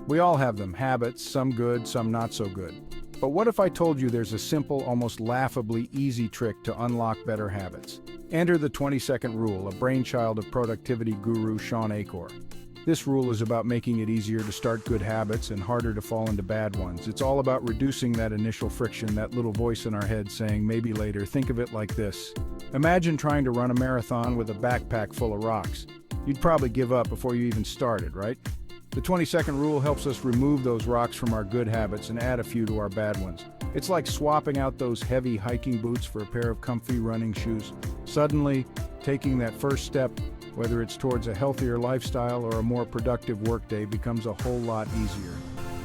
We all have them, habits, some good, some not so good. But what if I told you there's a simple, almost laughably easy trick to unlock better habits? Enter the 20-second rule, a brainchild of productivity guru Sean Achor. This rule is about making it easier to start good habits and harder to fall into bad ones. It's all about reducing that initial friction, that little voice in our head saying, maybe later. Think of it like this. Imagine trying to run a marathon with a backpack full of rocks. You'd probably give up before you even started, right? The 20-second rule helps us remove those rocks from our good habits and add a few to our bad ones. It's like swapping out those heavy hiking boots for a pair of comfy running shoes. Suddenly, taking that first step, whether it's towards a healthier lifestyle or a more productive workday, becomes a whole lot easier.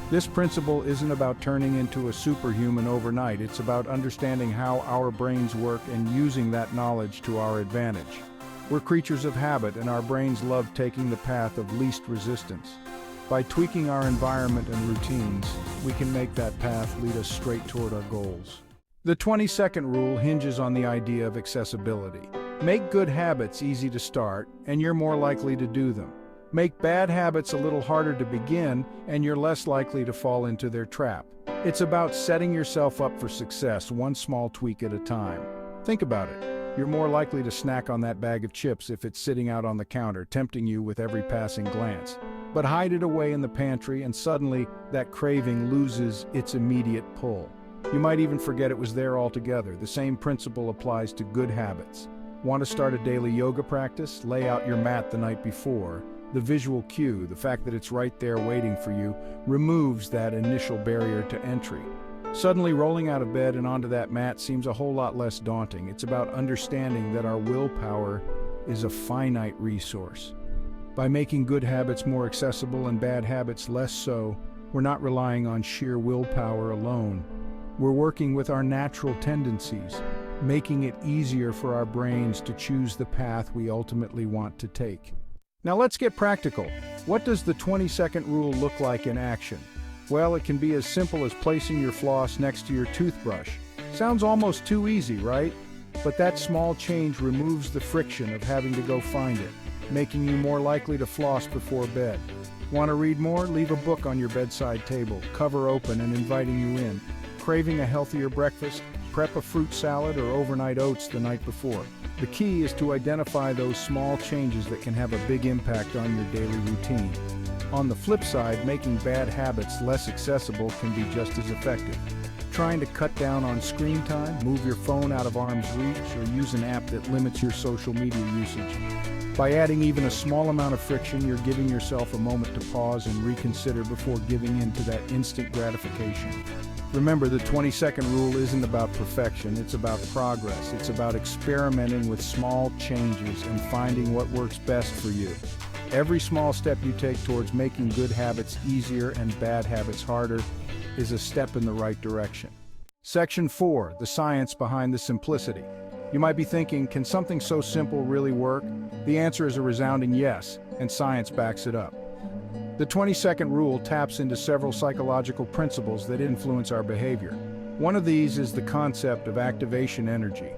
This principle isn't about turning into a superhuman overnight. It's about understanding how our brains work and using that knowledge to our advantage. We're creatures of habit, and our brains love taking the path of least resistance. By tweaking our environment and routines, we can make that path lead us straight toward our goals. The 20-second rule hinges on the idea of accessibility. Make good habits easy to start, and you're more likely to do them. Make bad habits a little harder to begin, and you're less likely to fall into their trap. It's about setting yourself up for success, one small tweak at a time. Think about it. You're more likely to snack on that bag of chips if it's sitting out on the counter, tempting you with every passing glance. But hide it away in the pantry, and suddenly that craving loses its immediate pull. You might even forget it was there altogether. The same principle applies to good habits. Want to start a daily yoga practice? Lay out your mat the night before. The visual cue, the fact that it's right there waiting for you, removes that initial barrier to entry. Suddenly, rolling out of bed and onto that mat seems a whole lot less daunting. It's about understanding that our willpower is a finite resource. By making good habits more accessible and bad habits less so, we're not relying on sheer willpower alone. We're working with our natural tendencies, making it easier for our brains to choose the path we ultimately want to take. Now let's get practical. What does the 20-second rule look like in action? Well, it can be as simple as placing your floss next to your toothbrush. Sounds almost too easy, right? But that small change removes the friction of having to go find it, making you more likely to floss before bed. Want to read more? Leave a book on your bedside table, cover open and inviting you in. Craving a healthier breakfast? Prep a fruit salad or overnight oats the night before. The key is to identify those small changes that can have a big impact on your daily routine. On the flip side, making bad habits less accessible can be just as effective. Trying to cut down on screen time, move your phone out of arm's reach, or use an app that limits your social media usage. By adding even a small amount of friction, you're giving yourself a moment to pause and reconsider before giving in to that instant gratification. Remember, the 20-second rule isn't about perfection, it's about progress. It's about experimenting with small changes and finding what works best for you. Every small step you take towards making good habits easier and bad habits harder is a step in the right direction. Section 4, the science behind the simplicity. You might be thinking, can something so simple really work? The answer is a resounding yes, and science backs it up. The 20-second rule taps into several psychological principles that influence our behavior. One of these is the concept of activation energy.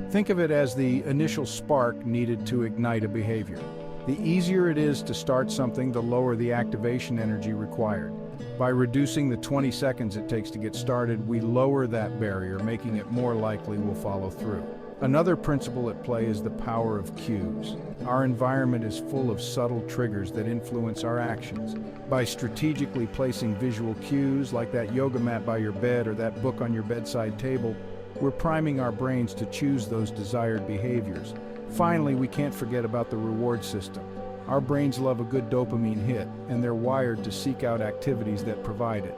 Think of it as the initial spark needed to ignite a behavior. The easier it is to start something, the lower the activation energy required. By reducing the 20 seconds it takes to get started, we lower that barrier, making it more likely we'll follow through. Another principle at play is the power of cues. Our environment is full of subtle triggers that influence our actions. By strategically placing visual cues, like that yoga mat by your bed or that book on your bedside table, we're priming our brains to choose those desired behaviors. Finally, we can't forget about the reward system. Our brains love a good dopamine hit, and they're wired to seek out activities that provide it.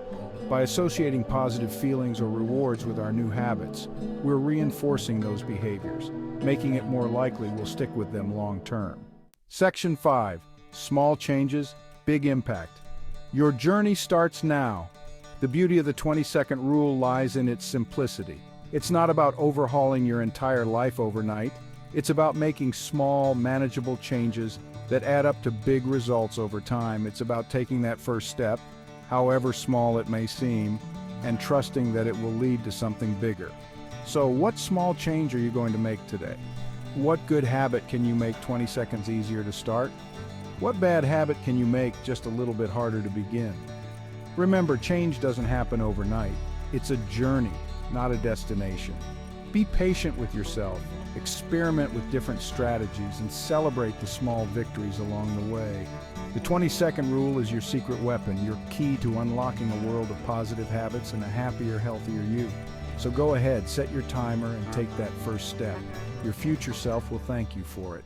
By associating positive feelings or rewards with our new habits, we're reinforcing those behaviors, making it more likely we'll stick with them long term. Section 5. Small changes, big impact. Your journey starts now. The beauty of the 20-second rule lies in its simplicity. It's not about overhauling your entire life overnight. It's about making small, manageable changes that add up to big results over time. It's about taking that first step, however small it may seem, and trusting that it will lead to something bigger. So what small change are you going to make today? What good habit can you make 20 seconds easier to start? What bad habit can you make just a little bit harder to begin? Remember, change doesn't happen overnight. It's a journey, not a destination. Be patient with yourself, experiment with different strategies, and celebrate the small victories along the way. The 20-second rule is your secret weapon, your key to unlocking a world of positive habits and a happier, healthier you. So go ahead, set your timer, and take that first step. Your future self will thank you for it.